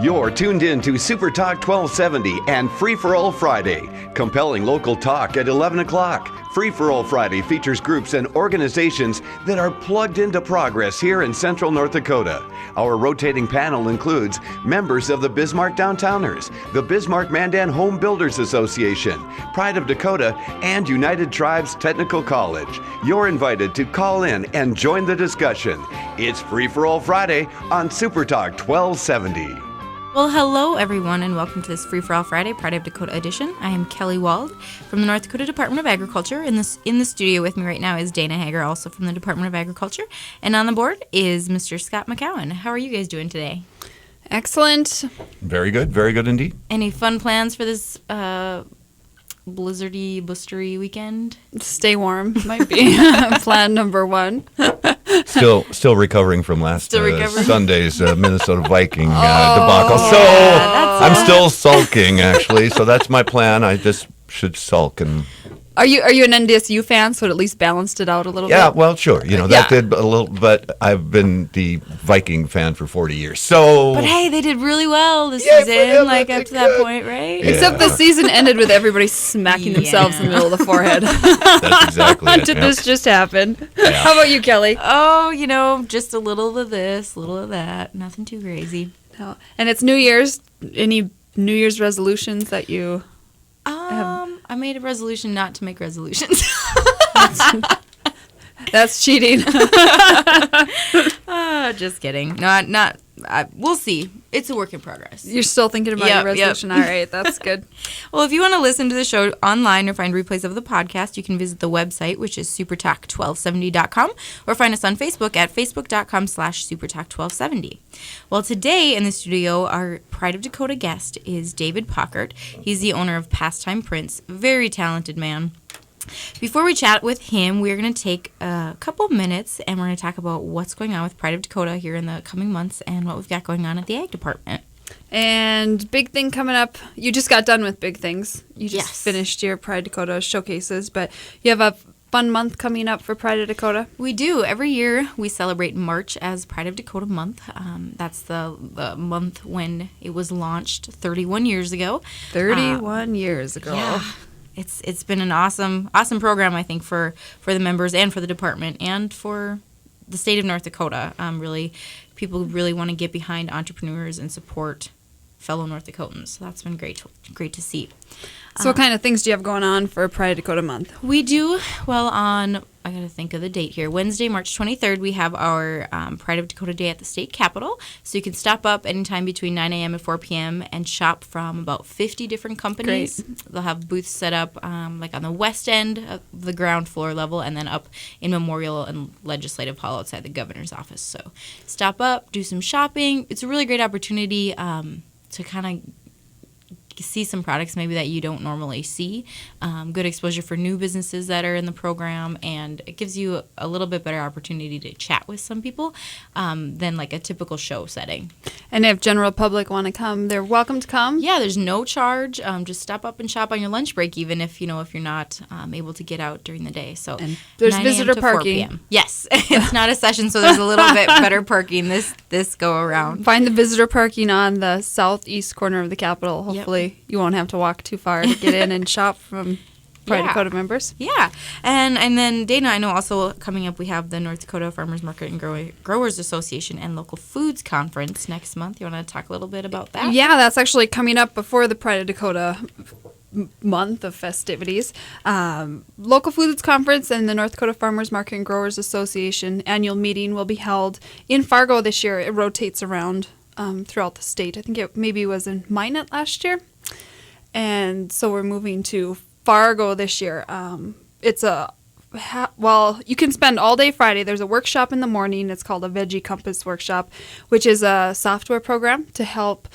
You're tuned in to Super Talk 1270 and Free for All Friday. Compelling local talk at 11 o'clock. Free for All Friday features groups and organizations that are plugged into progress here in Central North Dakota. Our rotating panel includes members of the Bismarck Downtowners, the Bismarck Mandan Home Builders Association, Pride of Dakota, and United Tribes Technical College. You're invited to call in and join the discussion. It's Free for All Friday on Super Talk 1270. Well, hello, everyone, and welcome to this Free for All Friday Pride of Dakota edition. I am Kelly Wald from the North Dakota Department of Agriculture. In the studio with me right now is Dana Hager, also from the Department of Agriculture. And on the board is Mr. Scott McCowan. How are you guys doing today? Excellent. Very good indeed. Any fun plans for this blistery weekend? Stay warm might be plan number one. Still recovering from last Sunday's Minnesota Viking debacle. So I'm still sulking, actually. So that's my plan. I just should sulk. And Are you an NDSU fan? So it at least balanced it out a little bit. Yeah, well, sure. That did a little, but I've been the Viking fan for 40 years. So, but hey, they did really well this season, up to that point, right? Yeah. Except the season ended with everybody smacking themselves in the middle of the forehead. That's exactly it. Did this just happen? Yeah. How about you, Kelly? Oh, just a little of this, a little of that. Nothing too crazy. No. And it's New Year's. Any New Year's resolutions that you I made a resolution not to make resolutions. That's cheating. Just kidding. Not. We'll see. It's a work in progress. You're still thinking about your resolution. Yep. All right, that's good. Well, if you want to listen to the show online or find replays of the podcast, you can visit the website, which is supertalk1270.com, or find us on Facebook at facebook.com/supertalk1270. Well, today in the studio, our Pride of Dakota guest is David Pockert. He's the owner of Pastime Prints. Very talented man. Before we chat with him, we're going to take a couple minutes and we're going to talk about what's going on with Pride of Dakota here in the coming months and what we've got going on at the Ag Department. And big thing coming up. You just got done with big things. You just finished your Pride Dakota showcases, but you have a fun month coming up for Pride of Dakota. We do. Every year we celebrate March as Pride of Dakota month. That's the month when it was launched 31 years ago. 31 years ago. Yeah. It's been an awesome program, I think, for the members and for the department and for the state of North Dakota. People really want to get behind entrepreneurs and support fellow North Dakotans. So that's been great to see. So what kind of things do you have going on for Pride Dakota month? We do, I got to think of the date here. Wednesday, March 23rd, we have our Pride of Dakota Day at the state capitol. So you can stop up anytime between 9 a.m. and 4 p.m. and shop from about 50 different companies. Great. They'll have booths set up on the west end of the ground floor level and then up in Memorial and Legislative Hall outside the governor's office. So stop up, do some shopping. It's a really great opportunity to kind of see some products maybe that you don't normally see. Good exposure for new businesses that are in the program, and it gives you a little bit better opportunity to chat with some people than like a typical show setting. And if general public want to come, they're welcome to come? Yeah, there's no charge. Just stop up and shop on your lunch break, even if you're not able to get out during the day. So and there's visitor parking. Yes, it's not a session, so there's a little bit better parking this go around. Find the visitor parking on the southeast corner of the Capitol. Hopefully you won't have to walk too far to get in and shop from Pride Dakota members. Yeah. And then, Dana, I know also coming up we have the North Dakota Farmers Market and Growers Association and Local Foods Conference next month. You want to talk a little bit about that? Yeah, that's actually coming up before the Pride of Dakota month of festivities. Local Foods Conference and the North Dakota Farmers Market and Growers Association annual meeting will be held in Fargo this year. It rotates around throughout the state. I think it maybe was in Minot last year. And so we're moving to Fargo this year. It's you can spend all day Friday. There's a workshop in the morning. It's called a Veggie Compass Workshop, which is a software program to help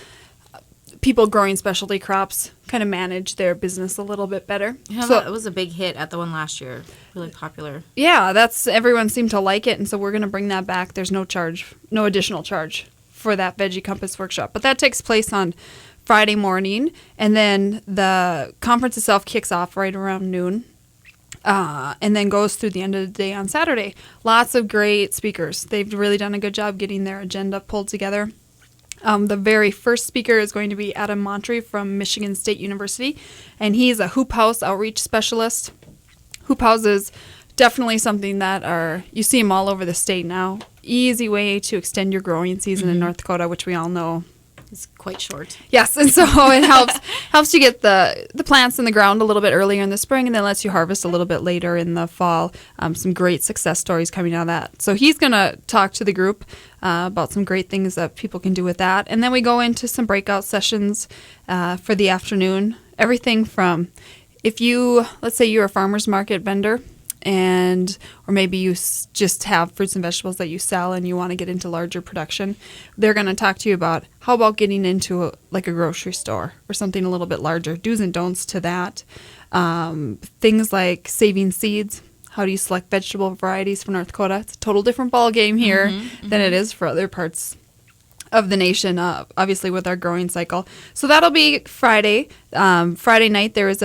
people growing specialty crops kind of manage their business a little bit better. Yeah, so it was a big hit at the one last year. Really popular. Yeah, everyone seemed to like it, and so we're going to bring that back. There's no additional charge for that Veggie Compass Workshop. But that takes place on Friday morning, and then the conference itself kicks off right around noon, and then goes through the end of the day on Saturday. Lots of great speakers. They've really done a good job getting their agenda pulled together. The very first speaker is going to be Adam Montre from Michigan State University, and he's a hoop house outreach specialist. Hoop houses, definitely something that you see them all over the state now. Easy way to extend your growing season in North Dakota, which we all know is quite short. Yes, and so it helps you get the plants in the ground a little bit earlier in the spring, and then lets you harvest a little bit later in the fall. Some great success stories coming out of that. So he's going to talk to the group about some great things that people can do with that. And then we go into some breakout sessions for the afternoon. Everything from let's say you're a farmer's market vendor, or maybe you just have fruits and vegetables that you sell and you want to get into larger production, they're going to talk to you about how about getting into a grocery store or something a little bit larger, do's and don'ts to that. Things like saving seeds. How do you select vegetable varieties for North Dakota? It's a total different ball game here than it is for other parts of the nation, obviously with our growing cycle. So that'll be Friday. Friday night there is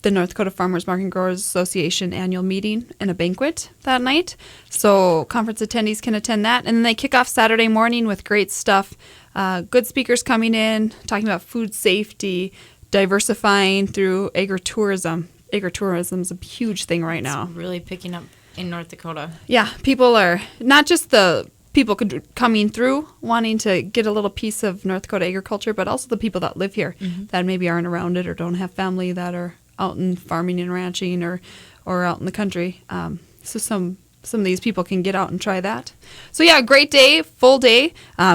the North Dakota Farmers Market and Growers Association annual meeting and a banquet that night. So conference attendees can attend that. And then they kick off Saturday morning with great stuff. Good speakers coming in, talking about food safety, diversifying through agritourism. Agritourism is a huge thing right now. It's really picking up in North Dakota. Yeah, people are not just the people coming through wanting to get a little piece of North Dakota agriculture, but also the people that live here that maybe aren't around it or don't have family that are out in farming and ranching or out in the country. So some of these people can get out and try that. So yeah, great day, full day.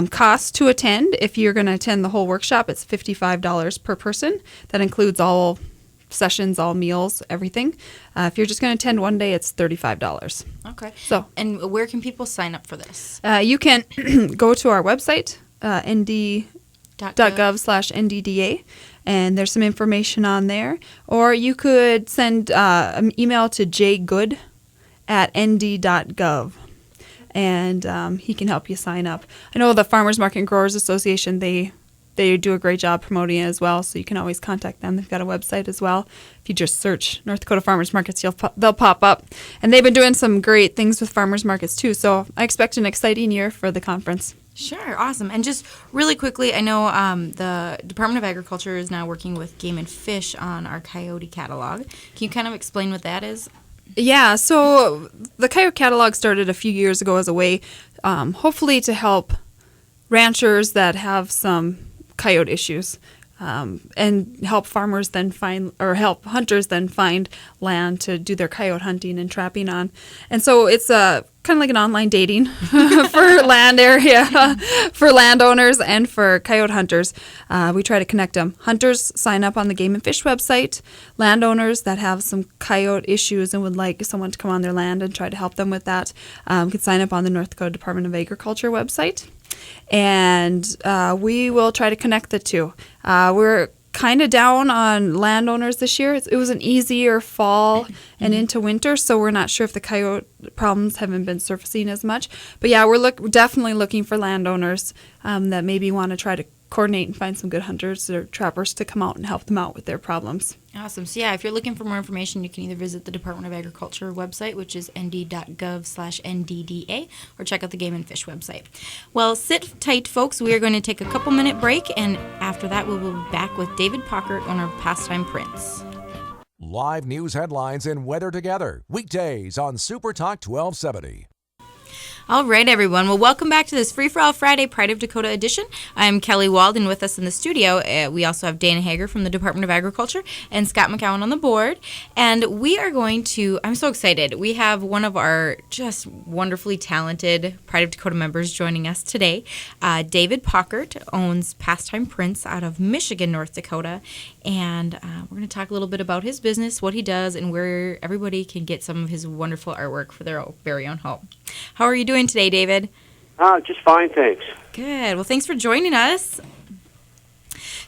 Cost to attend. If you're going to attend the whole workshop, it's $55 per person. That includes all sessions, all meals, everything. If you're just going to attend one day, it's $35. Okay. So, and where can people sign up for this? You can go to our website, nd.gov/NDDA, and there's some information on there. Or you could send an email to jgood@nd.gov, and he can help you sign up. I know the Farmers Market and Growers Association, they do a great job promoting it as well, so you can always contact them. They've got a website as well. If you just search North Dakota Farmers Markets, they'll pop up. And they've been doing some great things with farmers markets too, so I expect an exciting year for the conference. Sure, awesome. And just really quickly, I know the Department of Agriculture is now working with Game and Fish on our coyote catalog. Can you kind of explain what that is? Yeah, so the coyote catalog started a few years ago as a way, hopefully to help ranchers that have some coyote issues, and help farmers then help hunters then find land to do their coyote hunting and trapping on. And so it's kind of like an online dating for land area, for landowners and for coyote hunters. We try to connect them. Hunters sign up on the Game and Fish website. Landowners that have some coyote issues and would like someone to come on their land and try to help them with that can sign up on the North Dakota Department of Agriculture website. And we will try to connect the two. We're kind of down on landowners this year. It was an easier fall and into winter, so we're not sure if the coyote problems haven't been surfacing as much. But yeah, we're definitely looking for landowners that maybe want to try to coordinate and find some good hunters or trappers to come out and help them out with their problems. Awesome. So yeah, if you're looking for more information, you can either visit the Department of Agriculture website, which is nd.gov/NDDA, or check out the Game and Fish website. Well, sit tight, folks. We are going to take a couple-minute break, and after that, we will be back with David Pockert, owner of Pastime Prints. Live news headlines and weather together, weekdays on Super Talk 1270. All right, everyone. Well, welcome back to this Free for All Friday Pride of Dakota edition. I'm Kelly Walden. With us in the studio, we also have Dana Hager from the Department of Agriculture and Scott McCowan on the board. And we are going to, I'm so excited. We have one of our just wonderfully talented Pride of Dakota members joining us today. David Pockert owns Pastime Prints out of Michigan, North Dakota. And we're going to talk a little bit about his business, what he does, and where everybody can get some of his wonderful artwork for their very own home. How are you doing today, David? Just fine, thanks. Good. Well, thanks for joining us.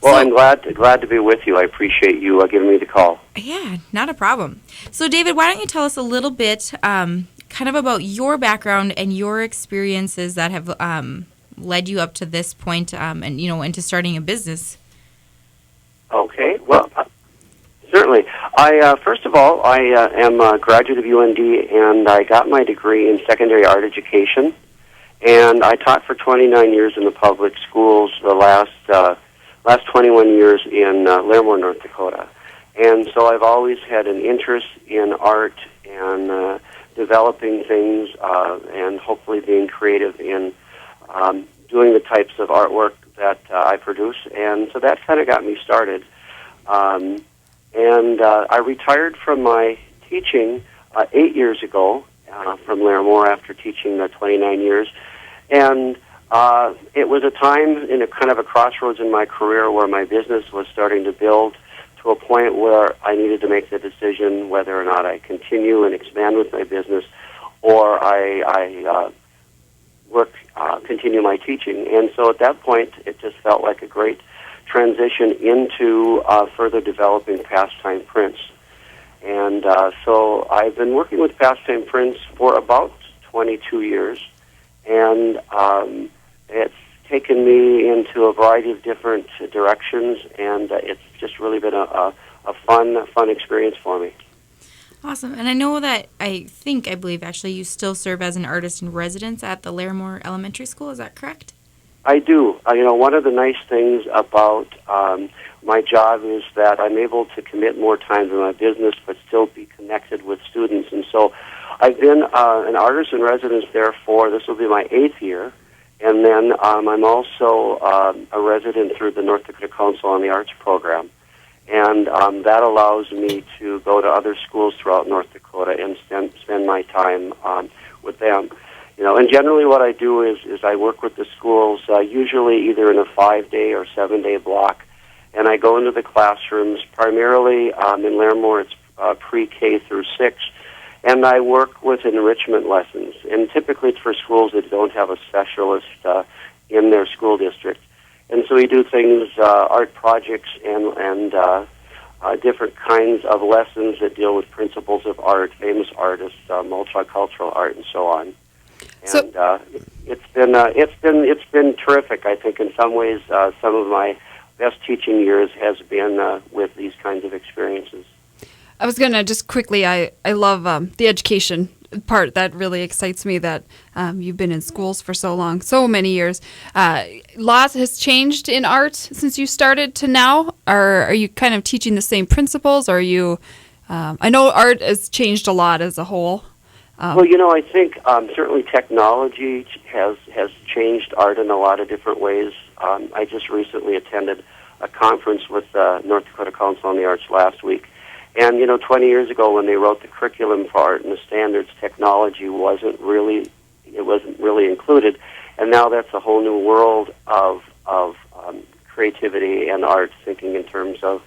Well, I'm glad to be with you. I appreciate you giving me the call. Yeah, not a problem. So, David, why don't you tell us a little bit kind of about your background and your experiences that have led you up to this point and, into starting a business? Okay. Well, certainly. First of all, I am a graduate of UND, and I got my degree in secondary art education. And I taught for 29 years in the public schools, the last 21 years in Larimore, North Dakota. And so I've always had an interest in art and developing things and hopefully being creative in doing the types of artwork that I produce. And so that kind of got me started. And I retired from my teaching 8 years ago from Larimore after teaching 29 years. And it was a time in a kind of a crossroads in my career where my business was starting to build to a point where I needed to make the decision whether or not I continue and expand with my business or I continue my teaching. And so at that point, it just felt like a great transition into further developing pastime prints. And so I've been working with pastime prints for about 22 years, and it's taken me into a variety of different directions, and it's just really been a fun experience for me. Awesome. And I know that I believe actually you still serve as an artist in residence at the Larimore Elementary School. Is that correct? I do. One of the nice things about my job is that I'm able to commit more time to my business but still be connected with students. And so I've been an artist in residence there for, this will be my 8th year. And then I'm also a resident through the North Dakota Council on the Arts program. And that allows me to go to other schools throughout North Dakota and spend my time with them. And generally what I do is I work with the schools, usually either in a 5-day or 7-day block, and I go into the classrooms, primarily in Larimore, it's pre-K through 6, and I work with enrichment lessons. And typically it's for schools that don't have a specialist in their school district. And so we do things, art projects and different kinds of lessons that deal with principles of art, famous artists, multicultural art, and so on. And it's been terrific. I think in some ways, some of my best teaching years has been with these kinds of experiences. I was going to just quickly, I love the education part. That really excites me that you've been in schools for so long, so many years. Lots has changed in art since you started to now. Are you kind of teaching the same principles? Or are you, I know art has changed a lot as a whole. Well, I think certainly technology has changed art in a lot of different ways. I just recently attended a conference with the North Dakota Council on the Arts last week. And, 20 years ago when they wrote the curriculum for art and the standards, technology wasn't really included. And now that's a whole new world of creativity and art, thinking in terms of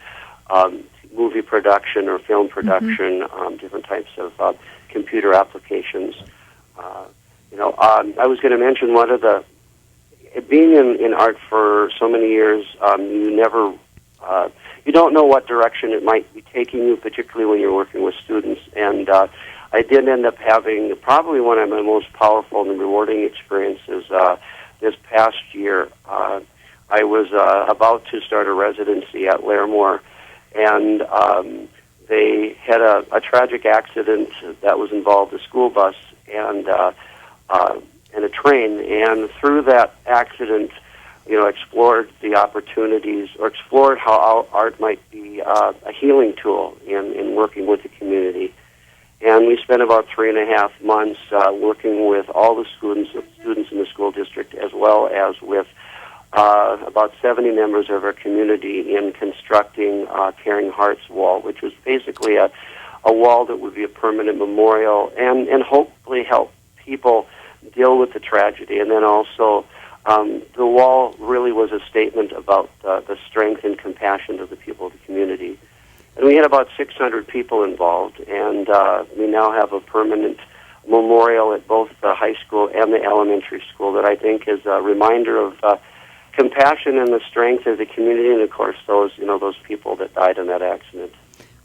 movie production or film production, different types of computer applications. I was going to mention one of the, being in art for so many years, you don't know what direction it might be taking you, particularly when you're working with students. And I did end up having probably one of my most powerful and rewarding experiences this past year. I was about to start a residency at Larimore, and they had a tragic accident that was involved a school bus and a train. And through that accident, explored the opportunities or explored how art might be a healing tool in working with the community. And we spent about 3.5 months working with all the students in the school district, as well as with about 70 members of our community in constructing Caring Hearts Wall, which was basically a wall that would be a permanent memorial and hopefully help people deal with the tragedy. And then also the wall really was a statement about the strength and compassion of the people of the community. And we had about 600 people involved, and we now have a permanent memorial at both the high school and the elementary school that I think is a reminder of compassion and the strength of the community, and of course those people that died in that accident.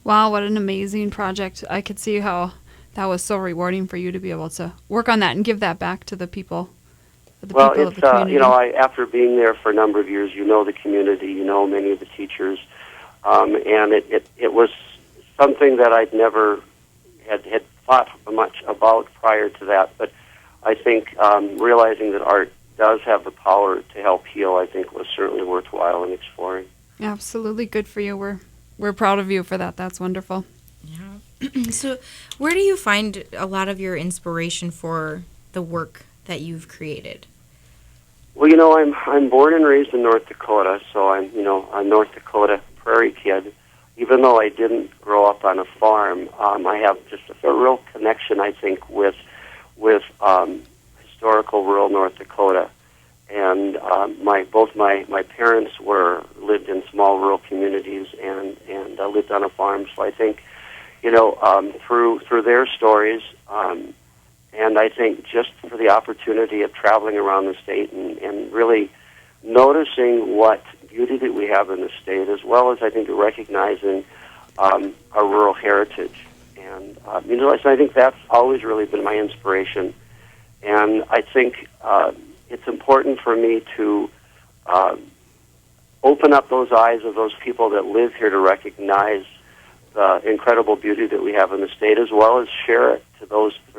Wow, what an amazing project. I could see how that was so rewarding for you to be able to work on that and give that back to the people. Well, it's after being there for a number of years, the community, many of the teachers, and it was something that I'd never had thought much about prior to that. But I think realizing that art does have the power to help heal, I think, was certainly worthwhile in exploring. Absolutely, good for you. We're proud of you for that. That's wonderful. Yeah. So, where do you find a lot of your inspiration for the work that you've created? Well, I'm born and raised in North Dakota, so I'm a North Dakota prairie kid. Even though I didn't grow up on a farm, I have just a real connection, I think, with historical rural North Dakota. And both my parents lived in small rural communities and lived on a farm. So I think, through their stories, and I think just for the opportunity of traveling around the state and really noticing what beauty that we have in the state, as well as I think recognizing our rural heritage. And so I think that's always really been my inspiration. And I think it's important for me to open up those eyes of those people that live here to recognize the incredible beauty that we have in the state, as well as share it for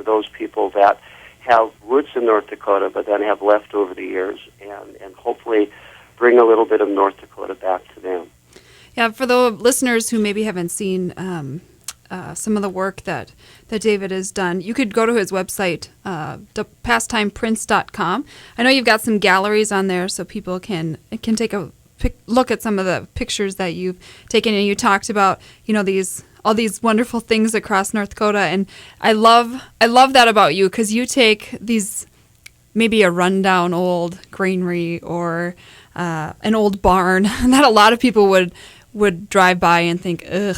those people that have roots in North Dakota but then have left over the years, and hopefully bring a little bit of North Dakota back to them. Yeah, for the listeners who maybe haven't seen some of the work that David has done, you could go to his website, pastimeprints.com. I know you've got some galleries on there so people can take a look at some of the pictures that you've taken, and you talked about all these wonderful things across North Dakota, and I love that about you, because you take these, maybe a rundown old granary or an old barn that a lot of people would drive by and think, ugh,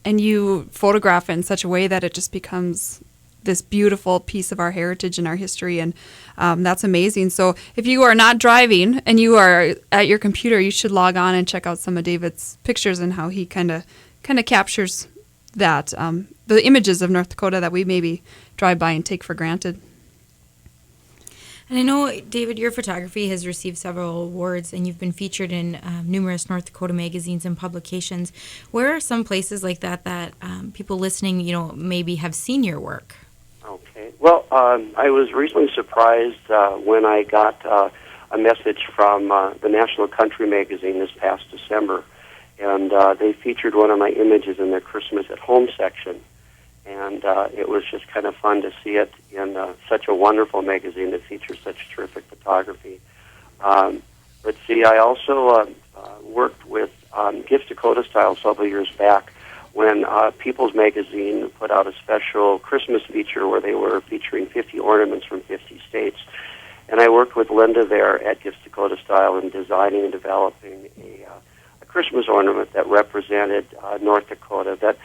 and you photograph it in such a way that it just becomes this beautiful piece of our heritage and our history, and that's amazing. So if you are not driving and you are at your computer, you should log on and check out some of David's pictures and how he kind of captures that, the images of North Dakota that we maybe drive by and take for granted. And I know, David, your photography has received several awards, and you've been featured in numerous North Dakota magazines and publications. Where are some places like that people listening, maybe have seen your work? Okay. Well, I was recently surprised when I got a message from the National Country magazine this past December, and they featured one of my images in their Christmas at Home section. And it was just kind of fun to see it in such a wonderful magazine that features such terrific photography. Let's see, I also worked with Gifts Dakota Style several years back when People's Magazine put out a special Christmas feature where they were featuring 50 ornaments from 50 states. And I worked with Linda there at Gifts Dakota Style in designing and developing a Christmas ornament that represented North Dakota, that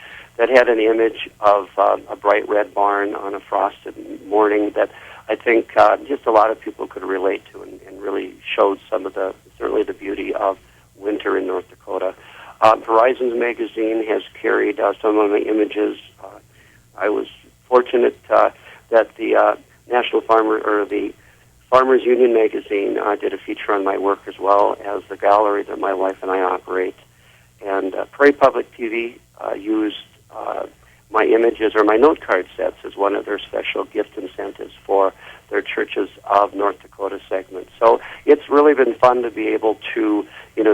had an image of a bright red barn on a frosted morning that I think just a lot of people could relate to, and really showed certainly the beauty of winter in North Dakota. Horizons magazine has carried some of my images. I was fortunate that the National the Farmers Union magazine did a feature on my work, as well as the gallery that my wife and I operate. And Prairie Public TV used my images or my note card sets as one of their special gift incentives for their Churches of North Dakota segment. So it's really been fun to be able to,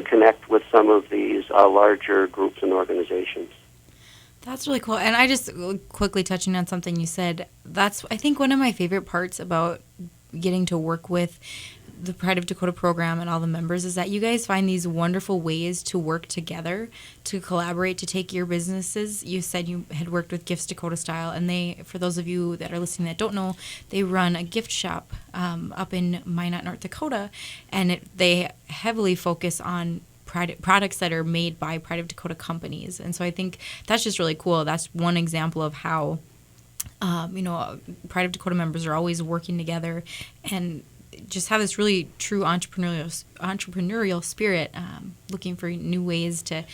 connect with some of these larger groups and organizations. That's really cool. And I just quickly touching on something you said, that's, I think, one of my favorite parts about getting to work with the Pride of Dakota program and all the members is that you guys find these wonderful ways to work together, to collaborate, to take your businesses. You said you had worked with Gifts Dakota Style, and they, for those of you that are listening that don't know, they run a gift shop up in Minot, North Dakota, and they heavily focus on products that are made by Pride of Dakota companies. And so I think that's just really cool. That's one example of how, Pride of Dakota members are always working together and just have this really true entrepreneurial spirit, looking for new ways to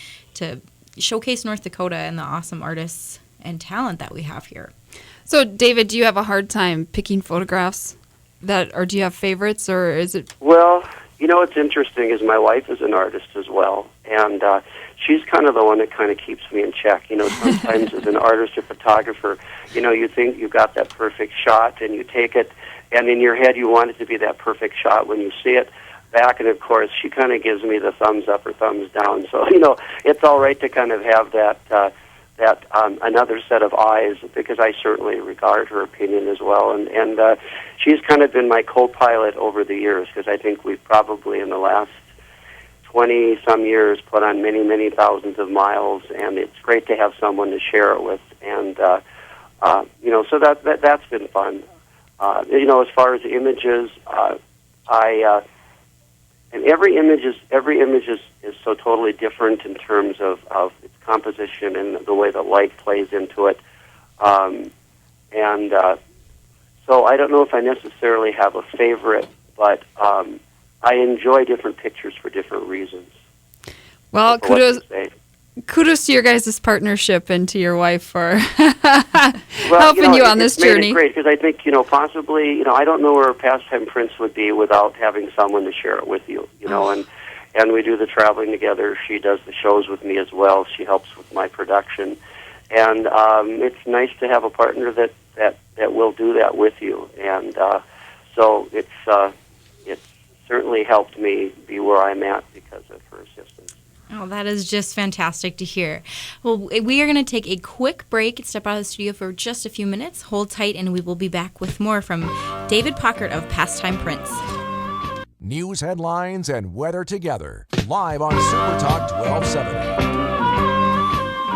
showcase North Dakota and the awesome artists and talent that we have here. So, David, do you have a hard time picking photographs or do you have favorites, or is it? Well, what's interesting is my wife is an artist as well, and she's kind of the one that kind of keeps me in check. Sometimes as an artist or photographer, you think you've got that perfect shot, and you take it, and in your head you want it to be that perfect shot when you see it back, and of course she kind of gives me the thumbs up or thumbs down. So it's all right to kind of have that another set of eyes, because I certainly regard her opinion as well, and she's kind of been my co-pilot over the years, because I think we've probably in the last 20-some years put on many, many thousands of miles, and it's great to have someone to share it with, and so that's been fun. As far as images, and every image is so totally different in terms of its composition and the way the light plays into it, so I don't know if I necessarily have a favorite, but I enjoy different pictures for different reasons. Well, kudos to your guys' partnership and to your wife for helping you on this journey. It's great, because I think, possibly, I don't know where Pastime Prince would be without having someone to share it with you, and we do the traveling together. She does the shows with me as well. She helps with my production. And it's nice to have a partner that will do that with you. And so it's certainly helped me be where I'm at because of her assistance. Oh, that is just fantastic to hear. Well, we are going to take a quick break, step out of the studio for just a few minutes. Hold tight, and we will be back with more from David Pockert of Pastime Prince. News headlines and weather together, live on Super Talk 1270.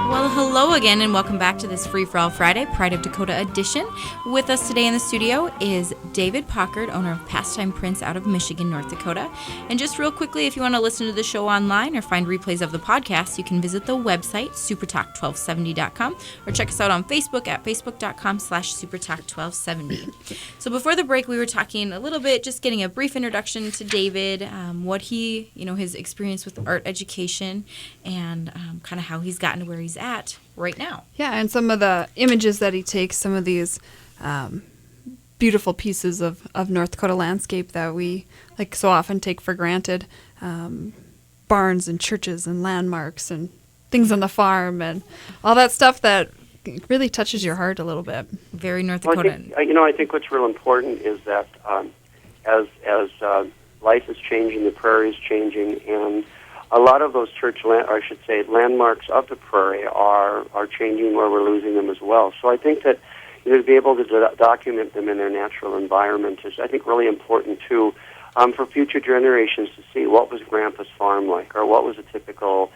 Well, hello again, and welcome back to this Free for All Friday Pride of Dakota edition. With us today in the studio is David Pockert, owner of Pastime Prince out of Michigan, North Dakota. And just real quickly, if you want to listen to the show online or find replays of the podcast, you can visit the website, supertalk1270.com, or check us out on Facebook at facebook.com/supertalk1270. So before the break, we were talking a little bit, just getting a brief introduction to David, what he, his experience with art education, and kind of how he's gotten to where he's at right now. Yeah, and some of the images that he takes, some of these beautiful pieces of North Dakota landscape that we so often take for granted, barns and churches and landmarks and things on the farm and all that stuff that really touches your heart a little bit. Very North Dakota. I think what's real important is that as life is changing, the prairie is changing, and a lot of those landmarks of the prairie are changing, where we're losing them as well. So I think that to be able to document them in their natural environment is, I think, really important too, for future generations to see what was Grandpa's farm like, or what was a typical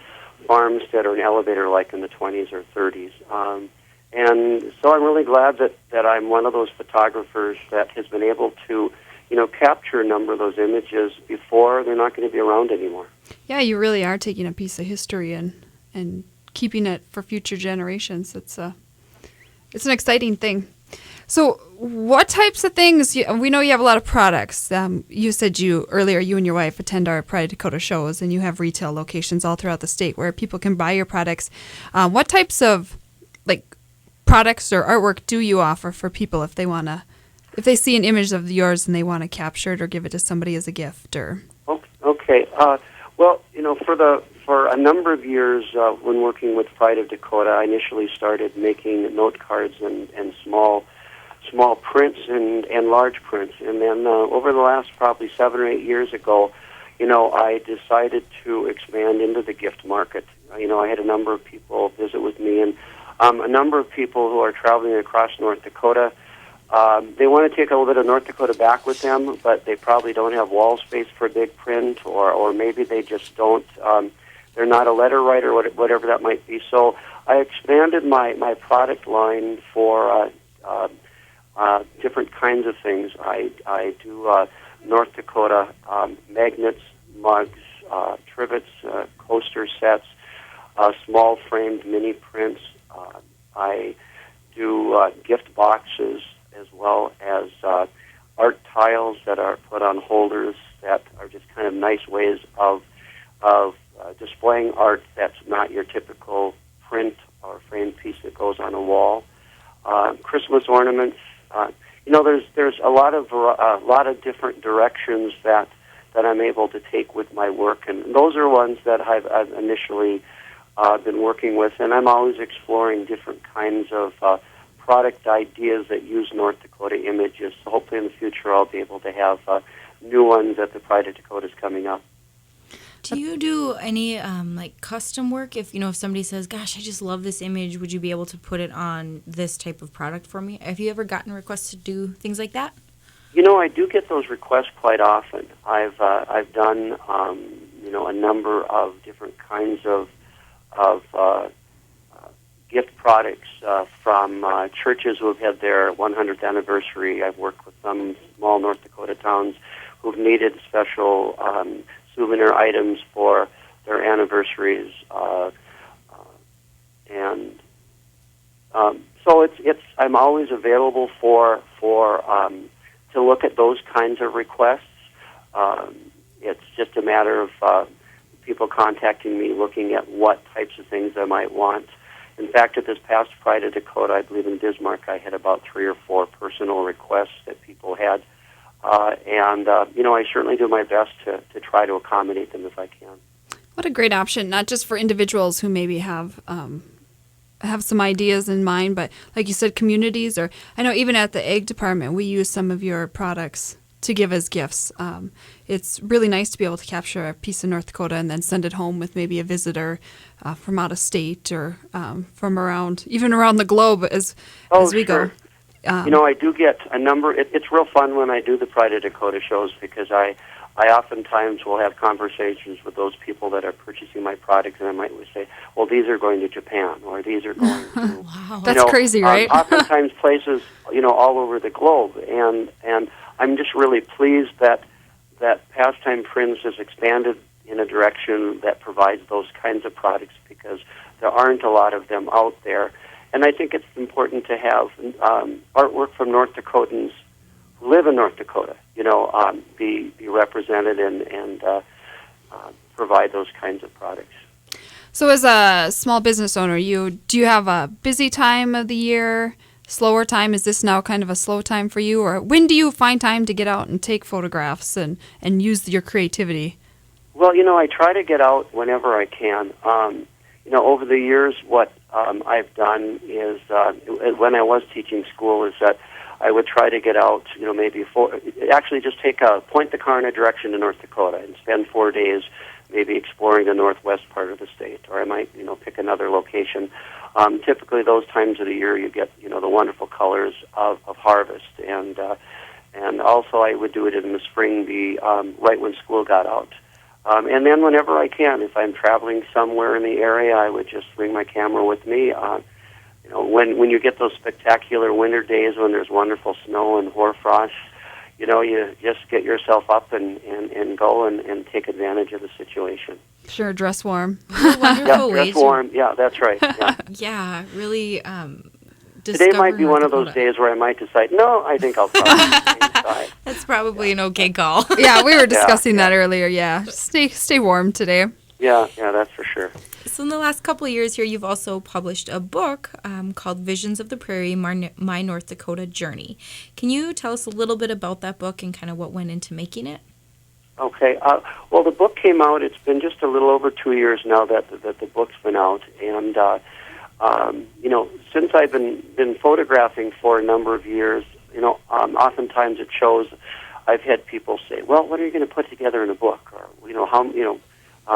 farmstead or an elevator like in the 20s or 30s. And so I'm really glad that I'm one of those photographers that has been able to capture a number of those images before they're not going to be around anymore. Yeah, you really are taking a piece of history and keeping it for future generations. It's an exciting thing. So what types of things, we know you have a lot of products. You said earlier you and your wife attend our Pride of Dakota shows, and you have retail locations all throughout the state where people can buy your products. What types of products or artwork do you offer for people if they see an image of yours and they want to capture it or give it to somebody as a gift? Or okay. Well, for a number of years when working with Pride of Dakota, I initially started making note cards and small prints and large prints. And then over the last probably 7 or 8 years ago, I decided to expand into the gift market. I had a number of people visit with me, and a number of people who are traveling across North Dakota. They want to take a little bit of North Dakota back with them, but they probably don't have wall space for a big print, or maybe they just don't. They're not a letter writer, whatever that might be. So I expanded my product line for different kinds of things. I do North Dakota magnets, mugs, trivets, coaster sets, small framed mini prints. I do gift boxes, as well as art tiles that are put on holders that are just kind of nice ways of displaying art that's not your typical print or framed piece that goes on a wall. Christmas ornaments. There's a lot of different directions that I'm able to take with my work, and those are ones that I've initially been working with, and I'm always exploring different kinds of product ideas that use North Dakota images. So hopefully in the future I'll be able to have new ones at the Pride of Dakotas coming up. Do you do any like custom work? If somebody says, "Gosh, I just love this image," would you be able to put it on this type of product for me? Have you ever gotten requests to do things like that? I do get those requests quite often. I've done a number of different kinds of gift products from churches who have had their 100th anniversary. I've worked with some small North Dakota towns who've needed special souvenir items for their anniversaries, and so it's I'm always available for to look at those kinds of requests. It's just a matter of people contacting me, looking at what types of things I might want. In fact, at this past Pride of Dakota, I believe in Bismarck, I had about 3 or 4 personal requests that people had. I certainly do my best to try to accommodate them if I can. What a great option, not just for individuals who maybe have some ideas in mind, but like you said, communities, or I know even at the egg department, we use some of your products to give as gifts. It's really nice to be able to capture a piece of North Dakota and then send it home with maybe a visitor from out of state or from around the globe as we sure. go. I do get a number. It's real fun when I do the Pride of Dakota shows because I oftentimes will have conversations with those people that are purchasing my products, and I might say, well, these are going to Japan, or these are going to... Wow. That's crazy, right? Oftentimes places, all over the globe. And I'm just really pleased that Pastime Prints has expanded in a direction that provides those kinds of products because there aren't a lot of them out there. And I think it's important to have artwork from North Dakotans who live in North Dakota, be represented and provide those kinds of products. So as a small business owner, do you have a busy time of the year, slower time? Is this now kind of a slow time for you? Or when do you find time to get out and take photographs and use your creativity? Well, I try to get out whenever I can. Over the years, what I've done is, when I was teaching school, is that I would try to get out, maybe just point the car in a direction to North Dakota and spend 4 days maybe exploring the northwest part of the state, or I might, pick another location. Typically, those times of the year, you get, the wonderful colors of harvest, and also I would do it in the spring, right when school got out. And then whenever I can, if I'm traveling somewhere in the area, I would just bring my camera with me. When you get those spectacular winter days when there's wonderful snow and hoarfrost, you just get yourself up and go and take advantage of the situation. Sure, dress warm. Dress warm. Yeah, that's right. Yeah, yeah, really. Today might be one of those days where I might decide, no, I think I'll probably stay inside. That's probably an okay call. Yeah, we were discussing that earlier. Yeah, stay warm today. Yeah, that's for sure. So in the last couple of years here, you've also published a book called Visions of the Prairie, My North Dakota Journey. Can you tell us a little bit about that book and kind of what went into making it? Okay. Well, the book came out. It's been just a little over 2 years now that the book's been out. And, since I've been photographing for a number of years, oftentimes it shows I've had people say, well, what are you going to put together in a book? Or,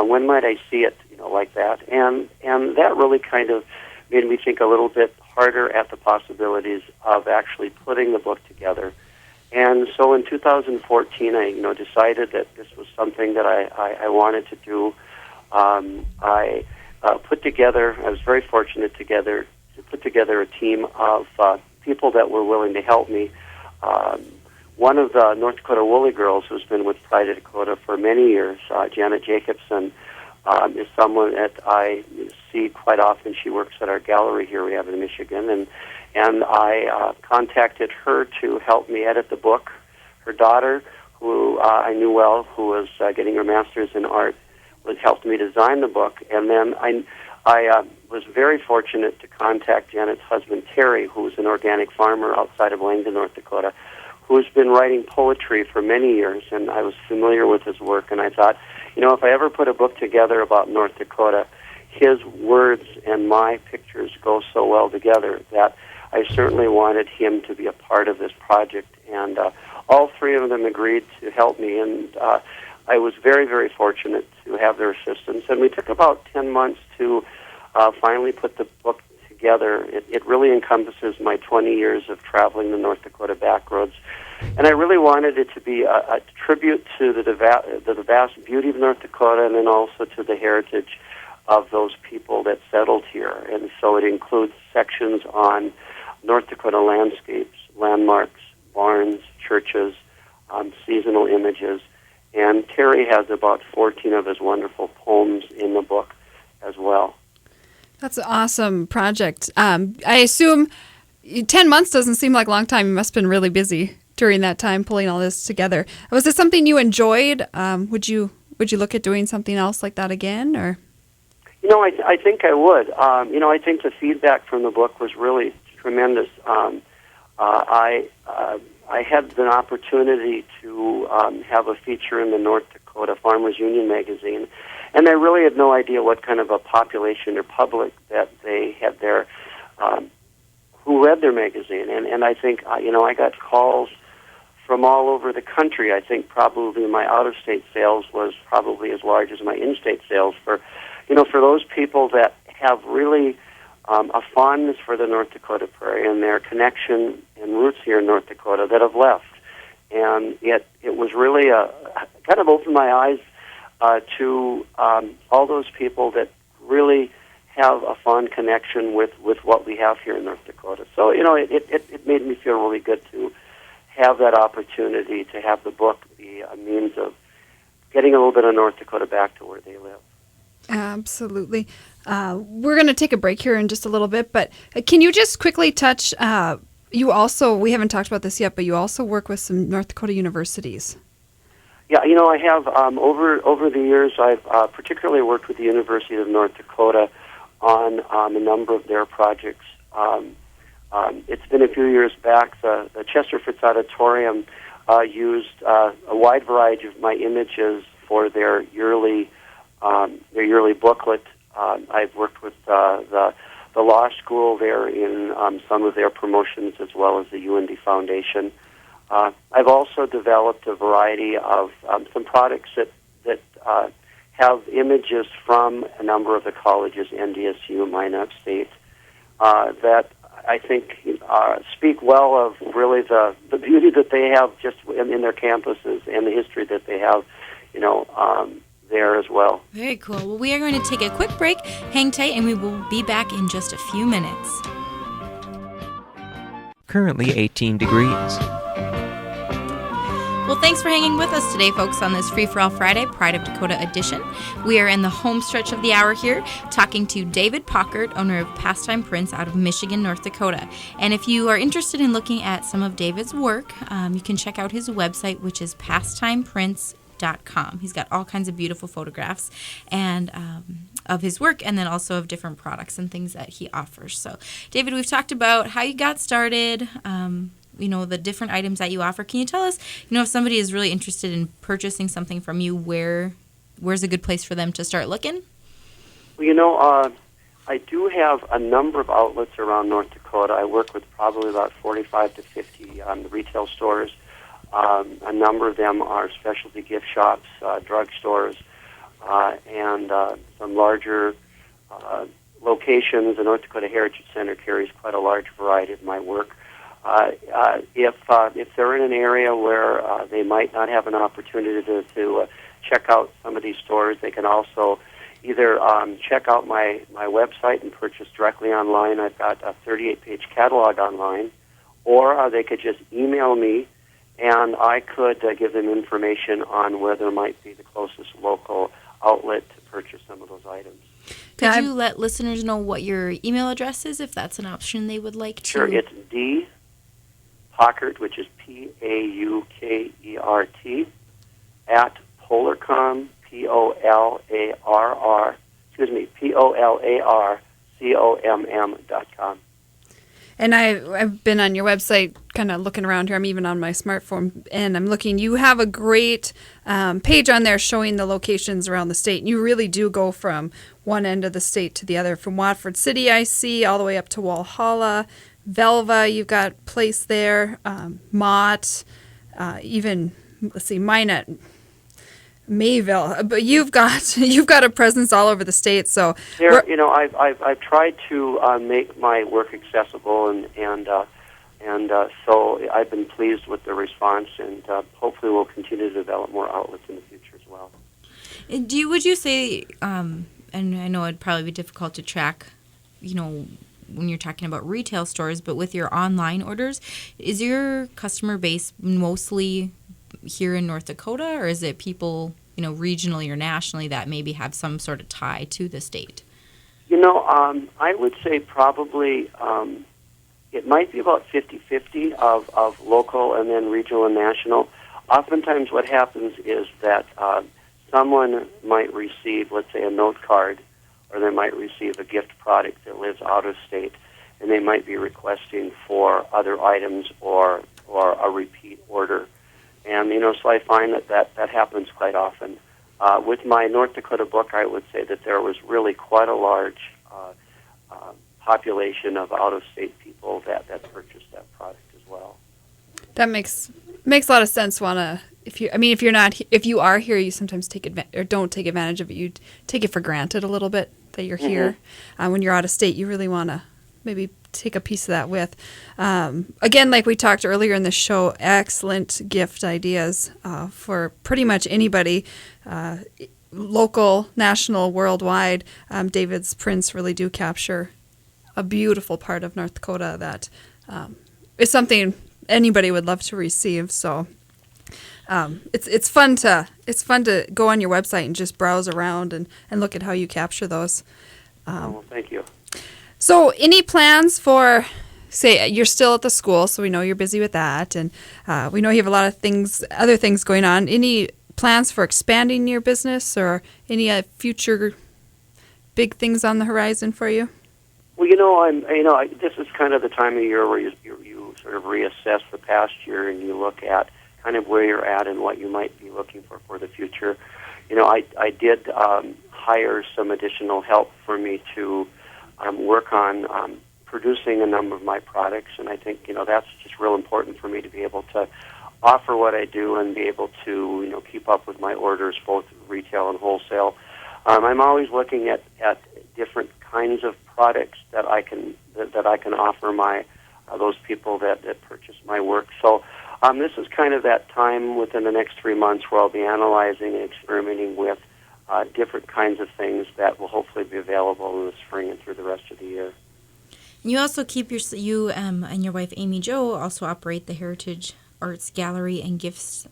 when might I see it, like that? And that really kind of made me think a little bit harder at the possibilities of actually putting the book together. And so in 2014, I decided that this was something that I wanted to do. I was very fortunate to put together a team of people that were willing to help me. One of the North Dakota Woolly Girls, who's been with Pride of Dakota for many years, Janet Jacobson, is someone that I see quite often. She works at our gallery here we have in Michigan, and I contacted her to help me edit the book. Her daughter, who I knew well, who was getting her master's in art, helped me design the book. And then I was very fortunate to contact Janet's husband, Terry, who is an organic farmer outside of Langdon, North Dakota, who's been writing poetry for many years, and I was familiar with his work, and I thought, if I ever put a book together about North Dakota, his words and my pictures go so well together that I certainly wanted him to be a part of this project. And all three of them agreed to help me, and I was very, very fortunate to have their assistance. And we took about 10 months to finally put the book together. It really encompasses my 20 years of traveling the North Dakota backroads. And I really wanted it to be a tribute to the vast beauty of North Dakota, and then also to the heritage of those people that settled here. And so it includes sections on North Dakota landscapes, landmarks, barns, churches, seasonal images. And Terry has about 14 of his wonderful poems in the book as well. That's an awesome project. I assume 10 months doesn't seem like a long time. You must have been really busy during that time pulling all this together. Was this something you enjoyed? Would you look at doing something else like that again, or? I think I would. I think the feedback from the book was really tremendous. I had an opportunity to have a feature in the North Dakota Farmers Union magazine, and I really had no idea what kind of a population or public that they had there who read their magazine. And I think, I got calls from all over the country. I think probably my out-of-state sales was probably as large as my in-state sales for those people that have really a fondness for the North Dakota prairie and their connection and roots here in North Dakota that have left. And yet it was really kind of opened my eyes to all those people that really have a fond connection with what we have here in North Dakota. So, it made me feel really good to have that opportunity to have the book be a means of getting a little bit of North Dakota back to where they live. Absolutely. We're going to take a break here in just a little bit, but can you just quickly touch, you also, we haven't talked about this yet, but you also work with some North Dakota universities. Yeah, I have, over the years, I've particularly worked with the University of North Dakota on a number of their projects. It's been a few years back. The Chester Fritz Auditorium used a wide variety of my images for their yearly booklet. I've worked with the law school there in some of their promotions, as well as the UND Foundation. I've also developed a variety of some products that have images from a number of the colleges, NDSU, Minot State, that I think speak well of really the beauty that they have just in their campuses and the history that they have, there as well. Very cool. Well, we are going to take a quick break. Hang tight, and we will be back in just a few minutes. Currently 18 degrees. Well, thanks for hanging with us today, folks, on this Free for All Friday Pride of Dakota edition. We are in the home stretch of the hour here, talking to David Pockert, owner of Pastime Prints out of Michigan, North Dakota. And if you are interested in looking at some of David's work, you can check out his website, which is pastimeprints.com. He's got all kinds of beautiful photographs and of his work, and then also of different products and things that he offers. So, David, we've talked about how you got started, the different items that you offer. Can you tell us, if somebody is really interested in purchasing something from you, where's a good place for them to start looking? Well, I do have a number of outlets around North Dakota. I work with probably about 45 to 50 retail stores. A number of them are specialty gift shops, drugstores, and some larger locations. The North Dakota Heritage Center carries quite a large variety of my work. If they're in an area where they might not have an opportunity to check out some of these stores, they can also either check out my website and purchase directly online. I've got a 38-page catalog online, or they could just email me, and I could give them information on where there might be the closest local outlet to purchase some of those items. Could you let listeners know what your email address is, if that's an option they would like to? Sure, it's D. Pockert, which is Paukert, at Polarcom, POLARCOMM.com. And I've been on your website kind of looking around here. I'm even on my smartphone, and I'm looking. You have a great page on there showing the locations around the state. And you really do go from one end of the state to the other, from Watford City, I see, all the way up to Walhalla, Velva, you've got Place there, Mott, even, let's see, mine at Mayville. But you've got a presence all over the state. So there, I've tried to make my work accessible, and so I've been pleased with the response, and hopefully we'll continue to develop more outlets in the future as well. Would you say, and I know it'd probably be difficult to track, when you're talking about retail stores, but with your online orders, is your customer base mostly here in North Dakota, or is it people, regionally or nationally that maybe have some sort of tie to the state? I would say probably it might be about 50-50 of local and then regional and national. Oftentimes what happens is that someone might receive, let's say, a note card, or they might receive a gift product that lives out of state, and they might be requesting for other items or a repeat order. And, so I find that happens quite often. With my North Dakota book, I would say that there was really quite a large population of out-of-state people that purchased that product as well. That makes a lot of sense. If you are here, you sometimes don't take advantage of it. You take it for granted a little bit that you're here. When you're out of state, you really want to maybe take a piece of that with. Again, like we talked earlier in the show, excellent gift ideas for pretty much anybody, local, national, worldwide. David's prints really do capture a beautiful part of North Dakota that is something anybody would love to receive. So it's fun to go on your website and just browse around and look at how you capture those. Well, thank you. So any plans for, say, you're still at the school, so we know you're busy with that, and we know you have a lot of other things going on. Any plans for expanding your business or any future big things on the horizon for you? Well, this is kind of the time of year where you sort of reassess the past year and you look at kind of where you're at and what you might be looking for the future. I did hire some additional help for me to work on producing a number of my products, and I think that's just real important for me to be able to offer what I do and be able to keep up with my orders, both retail and wholesale. I'm always looking at different kinds of products that I can offer those people that purchase my work. So this is kind of that time within the next 3 months where I'll be analyzing and experimenting with different kinds of things that will hopefully be available in the spring and through the rest of the year. You also you and your wife Amy Jo also operate the Heritage Arts Gallery and Gifts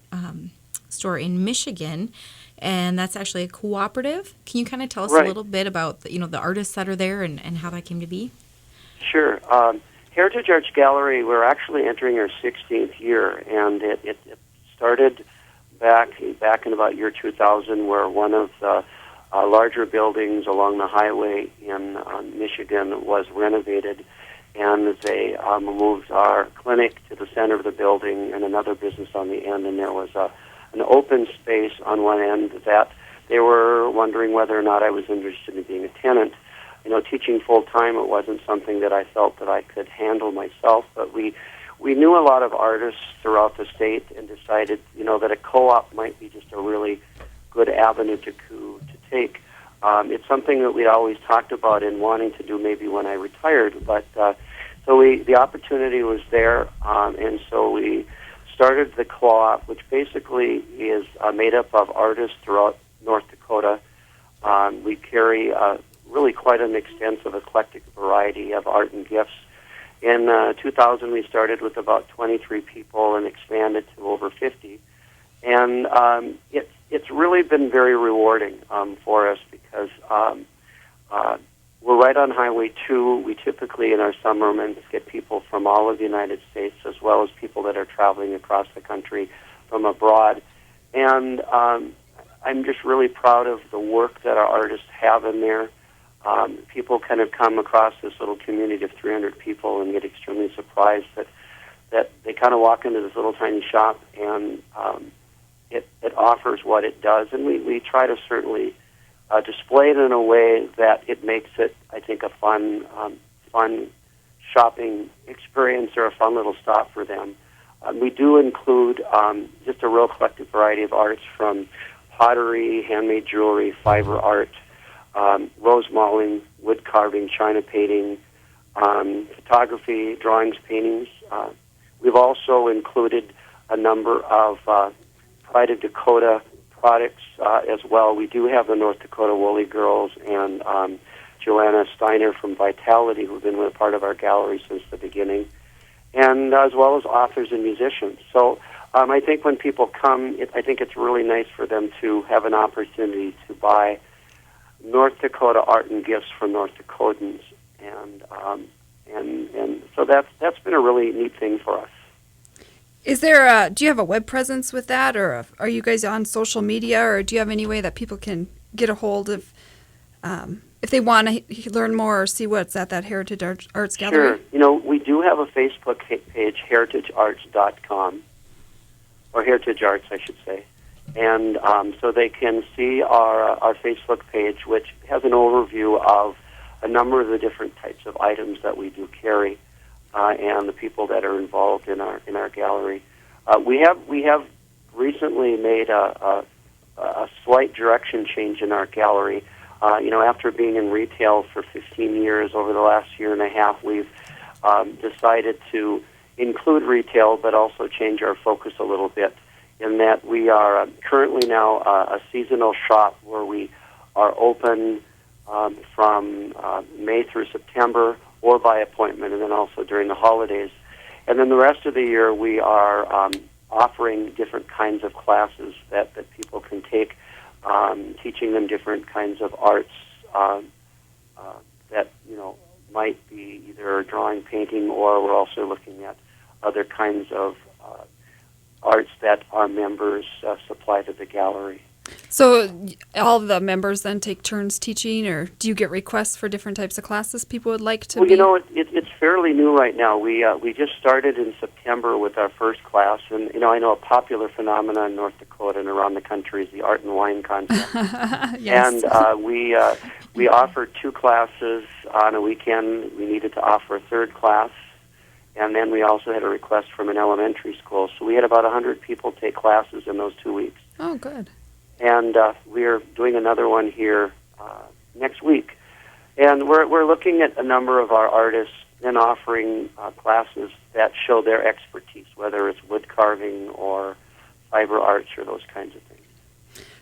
store in Michigan, and that's actually a cooperative. Can you kind of tell us a little bit about the artists that are there and how that came to be? Sure. Heritage Arts Gallery, we're actually entering our 16th year, and it started back in about year 2000, where one of the larger buildings along the highway in Michigan was renovated, and they moved our clinic to the center of the building and another business on the end, and there was an open space on one end that they were wondering whether or not I was interested in being a tenant. Teaching full-time, it wasn't something that I felt that I could handle myself, but we knew a lot of artists throughout the state and decided, that a co-op might be just a really good avenue to take. It's something that we always talked about and wanting to do maybe when I retired, but the opportunity was there, and so we started the co-op, which basically is made up of artists throughout North Dakota. We carry really quite an extensive, eclectic variety of art and gifts. In 2000, we started with about 23 people and expanded to over 50. And it's really been very rewarding for us because we're right on Highway 2. We typically, in our summer months, get people from all of the United States, as well as people that are traveling across the country from abroad. And I'm just really proud of the work that our artists have in there. People kind of come across this little community of 300 people and get extremely surprised that they kind of walk into this little tiny shop and it offers what it does. And we try to certainly display it in a way that it makes it, I think, a fun shopping experience or a fun little stop for them. We do include just a real eclectic variety of arts, from pottery, handmade jewelry, fiber art, rose mauling, wood carving, china painting, photography, drawings, paintings. We've also included a number of Pride of Dakota products as well. We do have the North Dakota Woolly Girls and Joanna Steiner from Vitality, who've been a part of our gallery since the beginning, and as well as authors and musicians. So I think when people come, I think it's really nice for them to have an opportunity to buy North Dakota art and gifts from North Dakotans, and so that's been a really neat thing for us. Is there do you have a web presence with that, or are you guys on social media, or do you have any way that people can get a hold of if they want to learn more or see what's at that Heritage Arts Gallery? Sure. We do have a Facebook page, heritagearts.com, or Heritage Arts, I should say. And so they can see our Facebook page, which has an overview of a number of the different types of items that we do carry, and the people that are involved in our gallery. We have recently made a slight direction change in our gallery. After being in retail for 15 years, over the last year and a half, we've decided to include retail, but also change our focus a little bit, in that we are currently now a seasonal shop where we are open from May through September, or by appointment, and then also during the holidays. And then the rest of the year we are offering different kinds of classes that people can take, teaching them different kinds of arts that might be either drawing, painting, or we're also looking at other kinds of arts that our members supply to the gallery. So all the members then take turns teaching, or do you get requests for different types of classes people would like to be? It's fairly new right now. We just started in September with our first class, and I know a popular phenomenon in North Dakota and around the country is the art and wine contest. Yes. And we offered 2 classes on a weekend. We needed to offer a third class, and then we also had a request from an elementary school. So we had about 100 people take classes in those 2 weeks. Oh, good. And we're doing another one here next week. And we're looking at a number of our artists and offering classes that show their expertise, whether it's wood carving or fiber arts or those kinds of things.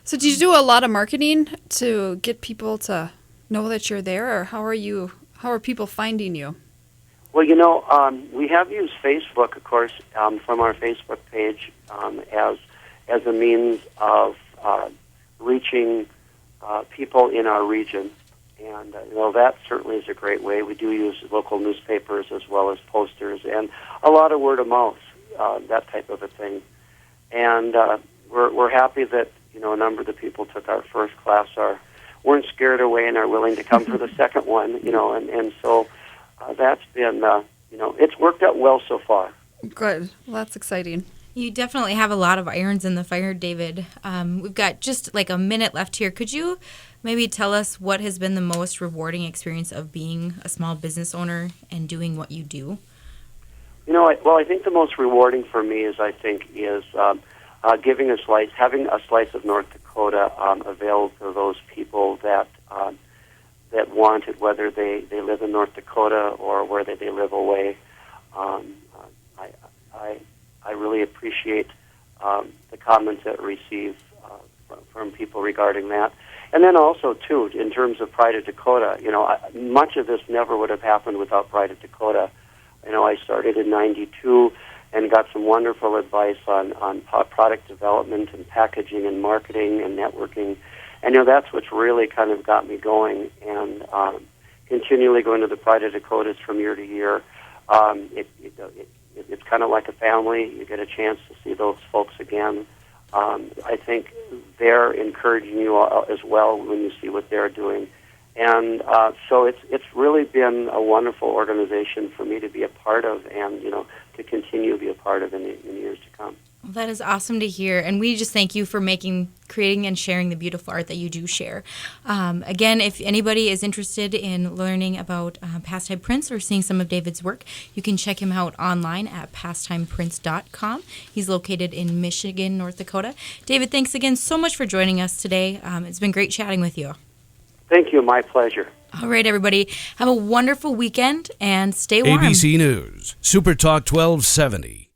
So do you do a lot of marketing to get people to know that you're there, or how are people finding you? Well, we have used Facebook, of course, from our Facebook page as a means of reaching people in our region. And, that certainly is a great way. We do use local newspapers as well as posters and a lot of word of mouth, that type of a thing. And we're happy that, a number of the people took our first class weren't scared away and are willing to come for the second one, and so that's been, it's worked out well so far. Good. Well, that's exciting. You definitely have a lot of irons in the fire, David. We've got just like a minute left here. Could you maybe tell us what has been the most rewarding experience of being a small business owner and doing what you do? I think the most rewarding for me is having a slice of North Dakota available to those people that want it, whether they live in North Dakota or whether they live away. I really appreciate the comments that we receive from people regarding that. And then also, too, in terms of Pride of Dakota, much of this never would have happened without Pride of Dakota. I started in '92 and got some wonderful advice on product development and packaging and marketing and networking. And, that's what's really kind of got me going, and continually going to the Pride of Dakotas from year to year. It's kind of like a family. You get a chance to see those folks again. I think they're encouraging you as well when you see what they're doing. And so it's really been a wonderful organization for me to be a part of and, to continue to be a part of in the years to come. Well, that is awesome to hear, and we just thank you for creating and sharing the beautiful art that you do share. Again, if anybody is interested in learning about Pastime Prince or seeing some of David's work, you can check him out online at pastimeprince.com. He's located in Michigan, North Dakota. David, thanks again so much for joining us today. It's been great chatting with you. Thank you. My pleasure. All right, everybody. Have a wonderful weekend and stay warm. ABC News, Super Talk 1270.